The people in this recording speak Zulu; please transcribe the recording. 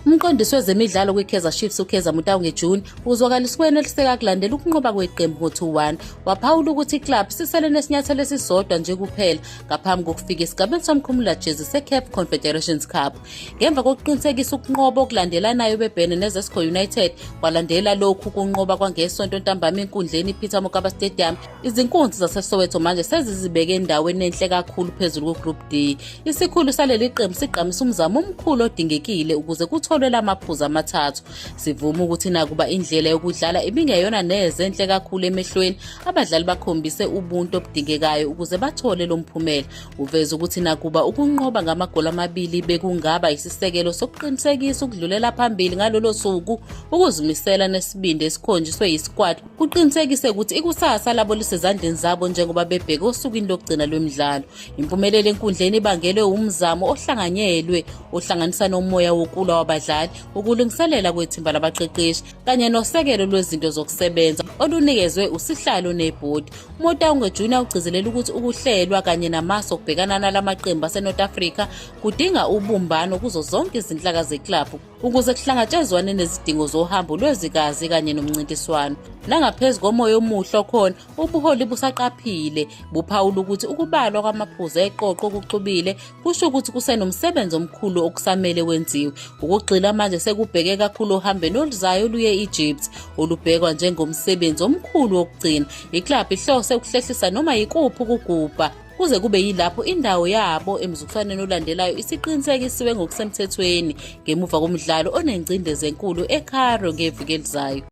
Umqondisi wezemidlalo kwi-Kaizer Chiefs uKaizer Motaung June uzwakalisa ukweneliseka kulandela ukunqoba kweqembu ngo-2-1. Waphawula ukuthi i-club sisele nesinyathelo esisodwa nje kuphela ngaphambi kokufika esigabeni somkhumulajezi se-CAF Confederations Cup. Ngemva kokuqinisekisa ukunqoba okulandelanayo bebhene neZesco United, kwalandela lokhu kunqoba kwangesonto ntambama enkundleni iPeter Mokaba Stadium. Izinkunzi zaseSoweto manje sezizibeke endaweni enhle kakhulu phezulu ku-Group D. Isikhulu saleli qembu siqhamisa umzamo omkhulu odingekile ukuze kutholwe lamaphuzu amathathu. Sivuma ukuthi nakuba indlela yokudlala ibingeyona neze enhle kakhulu emehlweni, abadlali bakhombise ubuntu obudingekayo ukuze bathole lo mphumela. Uveza ukuthi nakuba ukunqoba ngamagoli amabili bekungaba isisekelo sokuqinisekisa ukudlulela phambili ngalolo suku, ukuzimisela nesibindi esikhonjiswe yisquad kuqinisekise ukuthi ikusasa labo lisezandleni zabo njengoba bebheka osukwini lokugcina lwemidlalo. Impumelelo enkundleni ibangelwe umzamo ohlanganyelwe ohlanganisa nomoya wokulwa wabadlali, ukulungiselela kwethimba labaqeqeshi kanye nosekelo lwezinto zokusebenza olunikezwe usihlalo nebhodi. Motaung June ugcizelela ukuthi ukuhlelwa kanye namasu okubhekana nalamaqembu aseNorth Africa kudinga ubumbano kuzo zonke izinhlaka ze-club ukuze kuhlangatshezwane nezidingo zohambo lwezikazi kanye nomncintiswano. Nangaphezu komoya omuhle okhona, ubuholi busaqaphile buphawula ukuthi ukubalwa kwamaphuzu eqoqo okuxubile kusho ukuthi kusenomsebenzi omkhulu okusamele wenziwe. Ukugxila manje sekubheke kakhulu ohambeni oluzayo luye Egypt olubhekwa njengomsebenzi omkhulu wokugcina. Iclub ihlose ukuhlehlisa noma yikuphi ukugubha kuze kube yilapho indawo yabo emzukwaneni olandelayo isiqinisekisiwe ngokusemthethweni ngemuva komdlalo onengcindezi enkulu eCairo ngeviki elizayo.